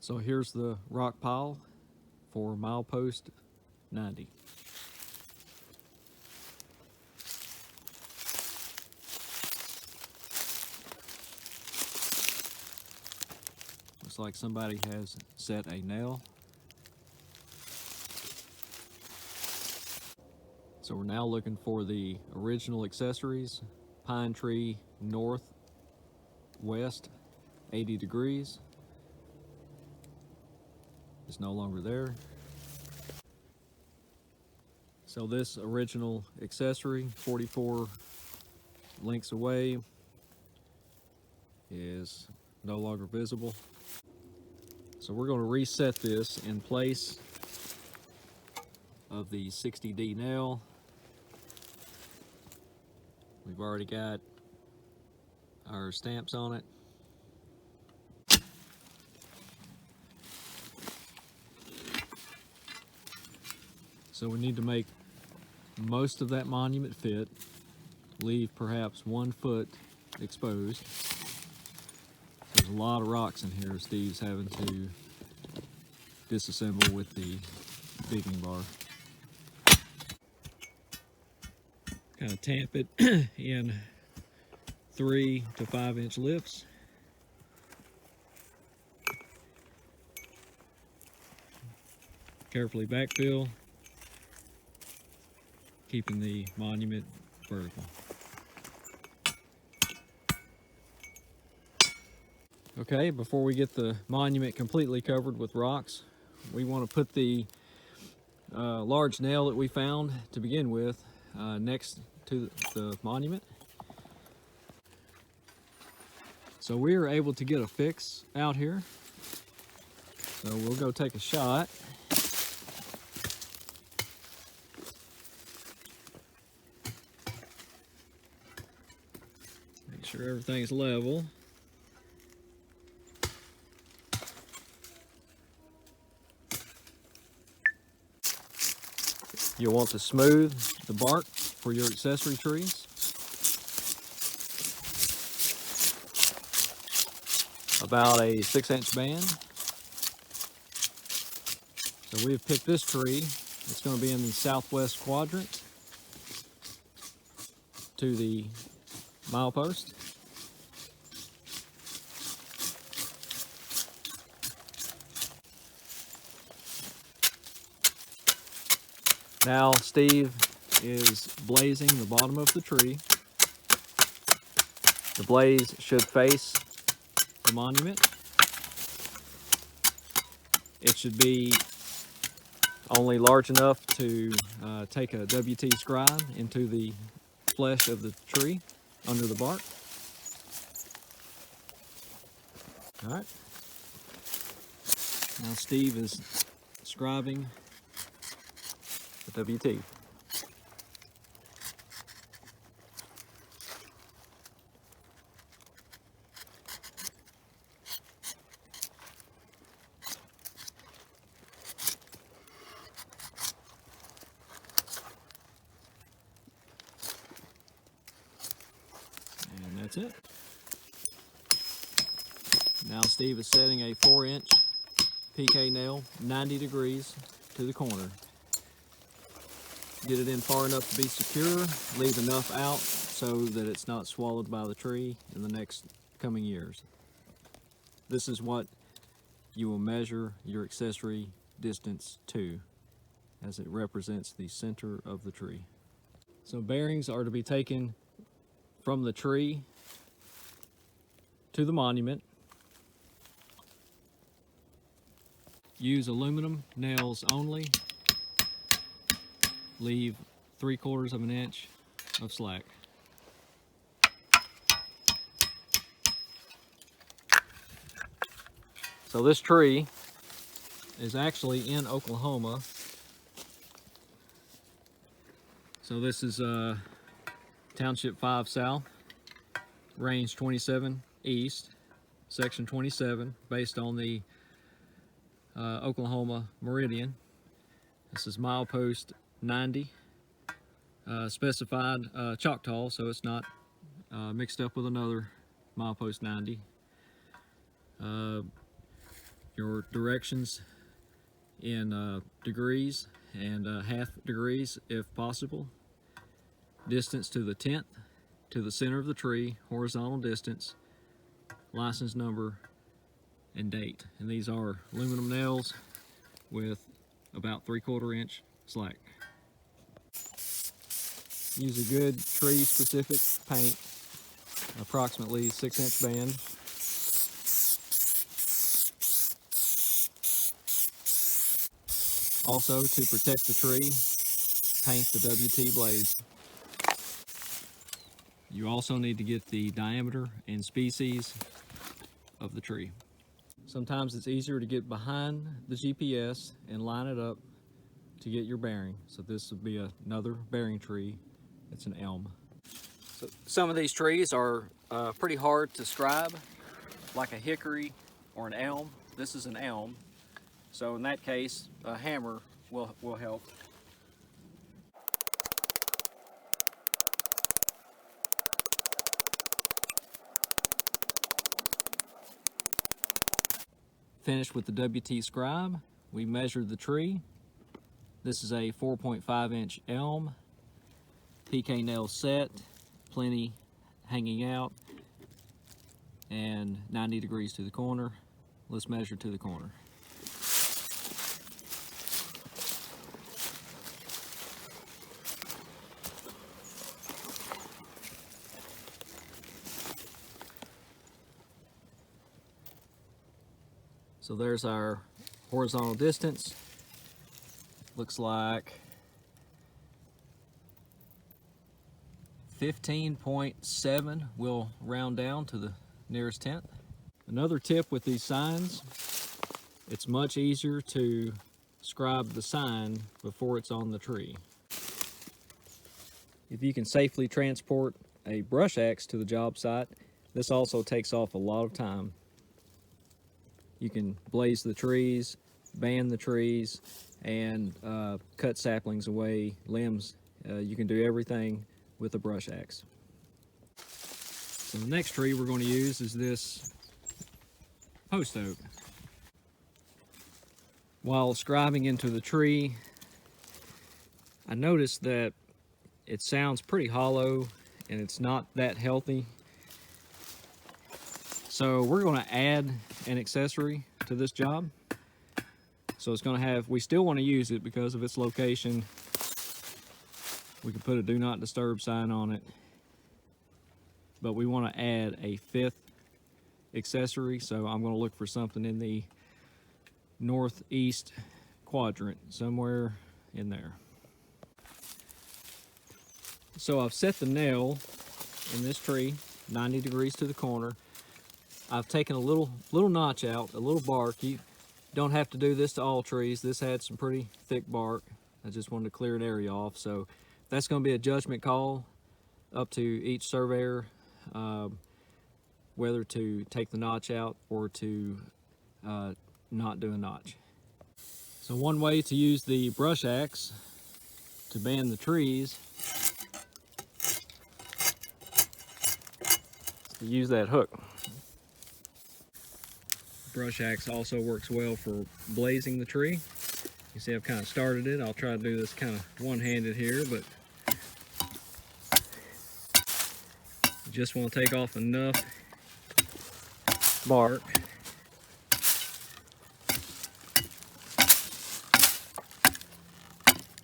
So here's the rock pile for milepost 90. Looks like somebody has set a nail. So we're now looking for the original accessories. Pine tree northwest, 80 degrees. It's no longer there. So this original accessory, 44 links away, is no longer visible. So we're going to reset this in place of the 60D nail. We've already got our stamps on it. So we need to make most of that monument fit, leave perhaps 1 foot exposed. There's a lot of rocks in here Steve's having to disassemble with the digging bar. Kind of tamp it in 3 to 5 inch lifts. Carefully backfill, keeping the monument vertical. Okay, before we get the monument completely covered with rocks, we want to put the large nail that we found to begin with next to the monument. So we were able to get a fix out here. So we'll go take a shot. Make sure everything's level. You'll want to smooth the bark for your accessory trees. About a 6-inch band. So we have picked this tree. It's going to be in the southwest quadrant to the milepost. Now Steve is blazing the bottom of the tree. The blaze should face the monument. It should be only large enough to take a WT scribe into the flesh of the tree under the bark. All right. Now Steve is scribing the WT. And that's it. Now Steve is setting a 4-inch PK nail 90 degrees to the corner. Get it in far enough to be secure, leave enough out so that it's not swallowed by the tree in the next coming years. This is what you will measure your accessory distance to, as it represents the center of the tree. So bearings are to be taken from the tree to the monument. Use aluminum nails only. Leave 3/4 of an inch of slack. So this tree is actually in Oklahoma. So this is Township 5 South, Range 27 East, Section 27, based on the Oklahoma Meridian. This is milepost 90, specified Choctaw, so it's not mixed up with another milepost 90. Your your directions in degrees and half degrees if possible. Distance to the 10th, to the center of the tree, horizontal distance, license number, and date. And these are aluminum nails with about 3/4 inch slack. Use a good tree specific paint, approximately 6-inch band. Also, to protect the tree, paint the WT blades. You also need to get the diameter and species of the tree. Sometimes it's easier to get behind the GPS and line it up to get your bearing. So this would be another bearing tree. It's an elm. So some of these trees are pretty hard to scribe, like a hickory or an elm. This is an elm. So in that case, a hammer will help. Finished with the WT scribe, we measured the tree. This is a 4.5-inch elm. PK nail set, plenty hanging out, and 90 degrees to the corner. Let's measure to the corner. So there's our horizontal distance. Looks like 15.7. We'll round down to the nearest tenth. Another tip with these signs, it's much easier to scribe the sign before it's on the tree. If you can safely transport a brush axe to the job site, this also takes off a lot of time. You can blaze the trees, band the trees, and cut saplings away, limbs. You can do everything with a brush axe. So the next tree we're going to use is this post oak. While scribing into the tree, I noticed that it sounds pretty hollow and it's not that healthy. So we're going to add an accessory to this job. So it's going to have, we still want to use it because of its location. We can put a do not disturb sign on it, but we want to add a 5th accessory. So I'm going to look for something in the northeast quadrant, somewhere in there. So I've set the nail in this tree 90 degrees to the corner. I've taken a little notch out, a little bark. You don't have to do this to all trees. This had some pretty thick bark. I just wanted to clear an area off. So that's going to be a judgment call up to each surveyor, whether to take the notch out or to not do a notch. So one way to use the brush axe to band the trees is to use that hook. Brush axe also works well for blazing the tree. You see I've kind of started it. I'll try to do this kind of one-handed here, but you just want to take off enough bark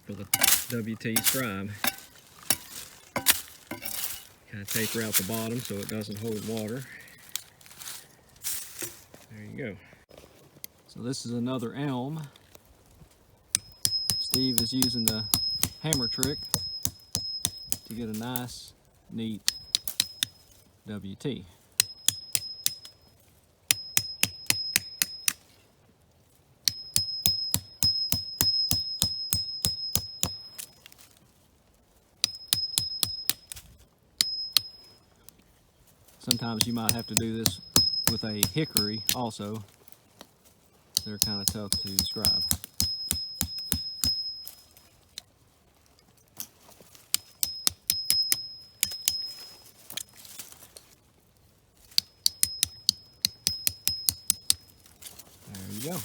for the WT scribe. Kind of taper out the bottom so it doesn't hold water. There you go. So this is another elm. Steve is using the hammer trick to get a nice, neat WT. Sometimes you might have to do this with a hickory also. They're kind of tough to scribe. There you go.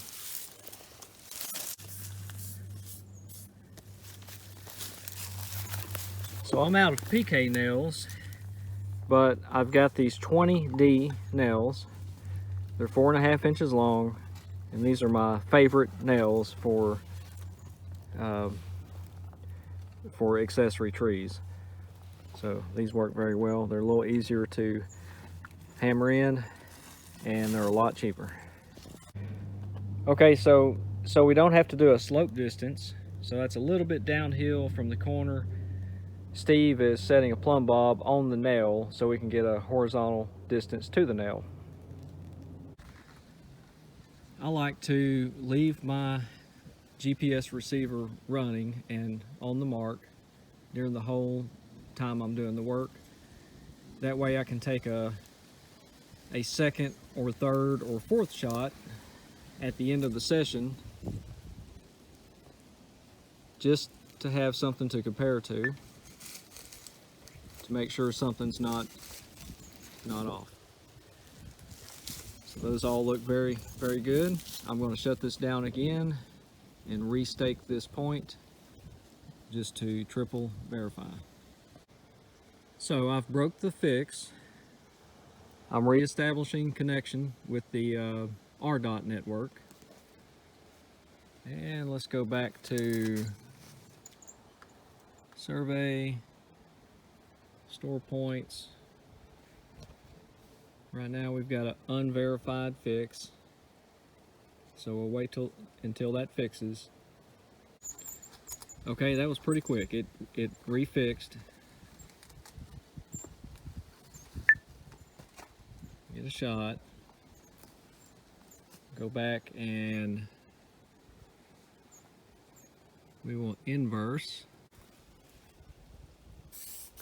So I'm out of PK nails, but I've got these 20D nails. They're 4.5 inches long, and these are my favorite nails for accessory trees. So these work very well. They're a little easier to hammer in, and they're a lot cheaper. Okay, so we don't have to do a slope distance, so that's a little bit downhill from the corner. Steve is setting a plumb bob on the nail so we can get a horizontal distance to the nail. I like to leave my GPS receiver running and on the mark during the whole time I'm doing the work. That way I can take a second or third or fourth shot at the end of the session, just to have something to compare to make sure something's not off. So those all look very, very good. I'm going to shut this down again and restake this point just to triple verify. So I've broke the fix. I'm reestablishing connection with the RDOT network. And let's go back to survey, store points. Right now we've got an unverified fix, so we'll wait until that fixes. Okay, that was pretty quick. It refixed. Get a shot. Go back and we will inverse.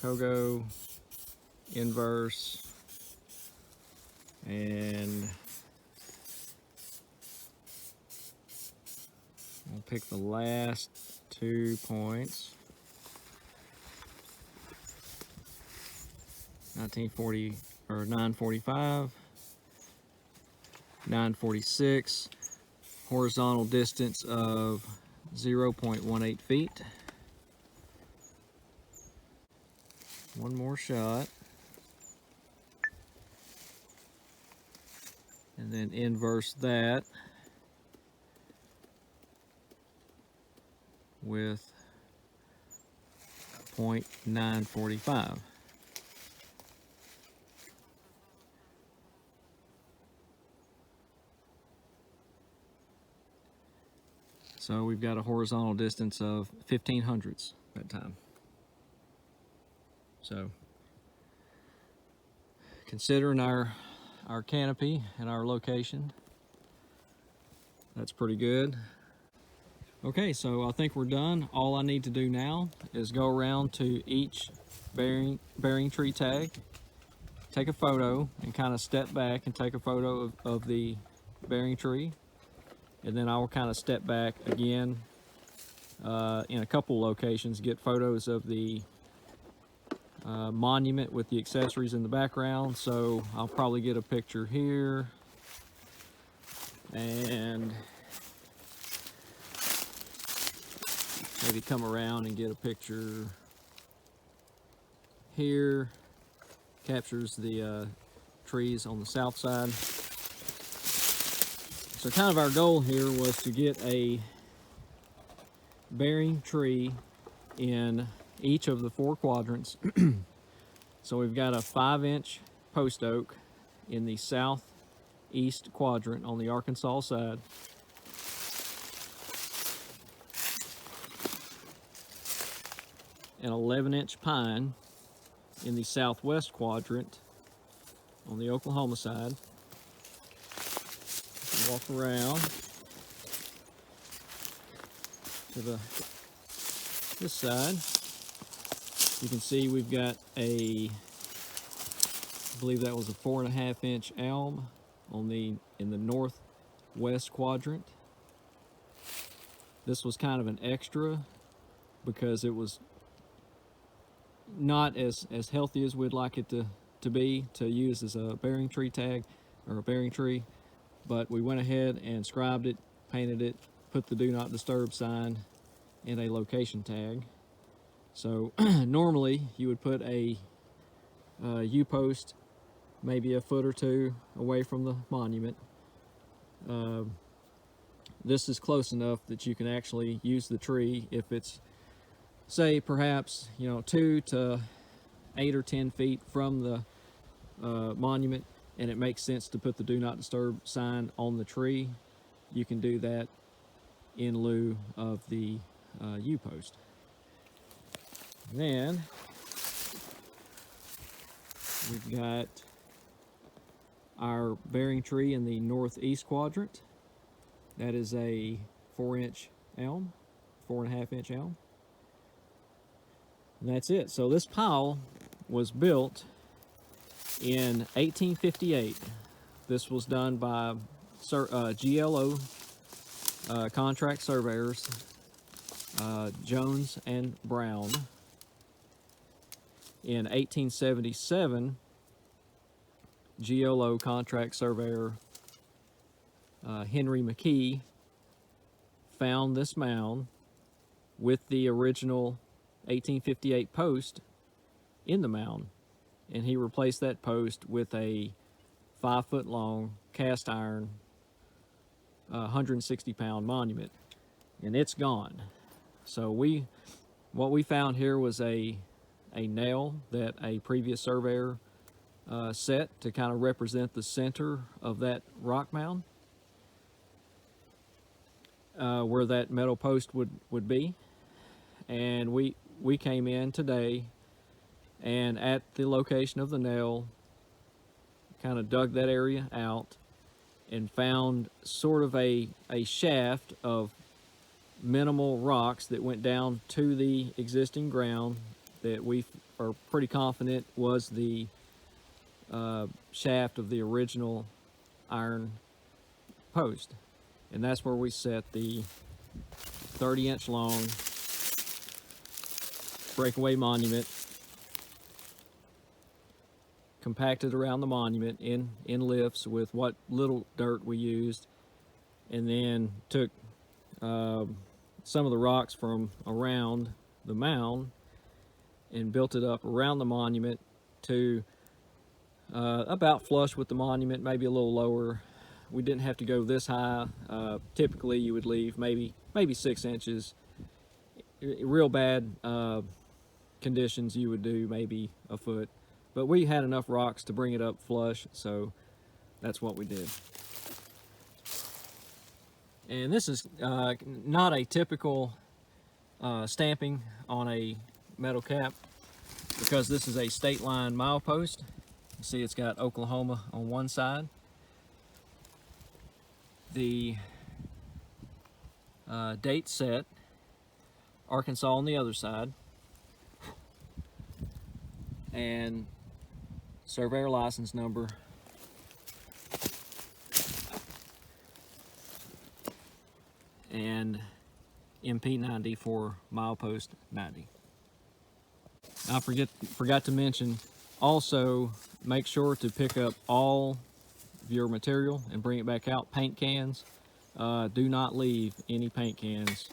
Kogo, inverse, and we'll pick the last 2 points. 1940 or 945, 946, horizontal distance of 0.18 feet. One more shot. And then inverse that with 0.945. So we've got a horizontal distance of 0.15 that time. So considering our canopy and our location, that's pretty good. Okay, so I think we're done. All I need to do now is go around to each bearing tree tag, take a photo, and kind of step back and take a photo of the bearing tree. And then I will kind of step back again in a couple locations, get photos of the monument with the accessories in the background. So I'll probably get a picture here and maybe come around and get a picture here. Captures the trees on the south side. So kind of our goal here was to get a bearing tree in each of the 4 quadrants. So we've got a 5-inch post oak in the southeast quadrant on the Arkansas side. An 11-inch pine in the southwest quadrant on the Oklahoma side. Walk around to this side. You can see we've got I believe that was a 4.5-inch elm in the northwest quadrant. This was kind of an extra because it was not as healthy as we'd like it to be, to use as a bearing tree tag or a bearing tree. but we went ahead and scribed it, painted it, put the do not disturb sign and a location tag. So normally you would put a U-post maybe a foot or two away from the monument. This is close enough that you can actually use the tree if it's, say, perhaps 2 to 8 or 10 feet from the monument, and it makes sense to put the do not disturb sign on the tree. You can do that in lieu of the U-post. Then we've got our bearing tree in the northeast quadrant. That is a 4-inch elm, 4.5-inch elm. And that's it. So this pile was built in 1858. This was done by GLO contract surveyors, Jones and Brown. In 1877, GLO contract surveyor Henry McKee found this mound with the original 1858 post in the mound, and he replaced that post with a 5-foot long cast iron 160-pound monument, and it's gone. So what we found here was a nail that a previous surveyor set to kind of represent the center of that rock mound, where that metal post would be. And we came in today, and at the location of the nail, kind of dug that area out and found sort of a shaft of minimal rocks that went down to the existing ground that we are pretty confident was the shaft of the original iron post. And that's where we set the 30-inch long breakaway monument, compacted around the monument in lifts with what little dirt we used, and then took some of the rocks from around the mound and built it up around the monument to about flush with the monument, maybe a little lower. We didn't have to go this high. Typically you would leave maybe 6 inches. Real bad conditions you would do maybe a foot, but we had enough rocks to bring it up flush, so that's what we did. And this is not a typical stamping on a metal cap, because this is a state line milepost. You see it's got Oklahoma on one side, the date set Arkansas on the other side, and surveyor license number and MP 90 for milepost 90. I forgot to mention, also make sure to pick up all of your material and bring it back out. Paint cans, do not leave any paint cans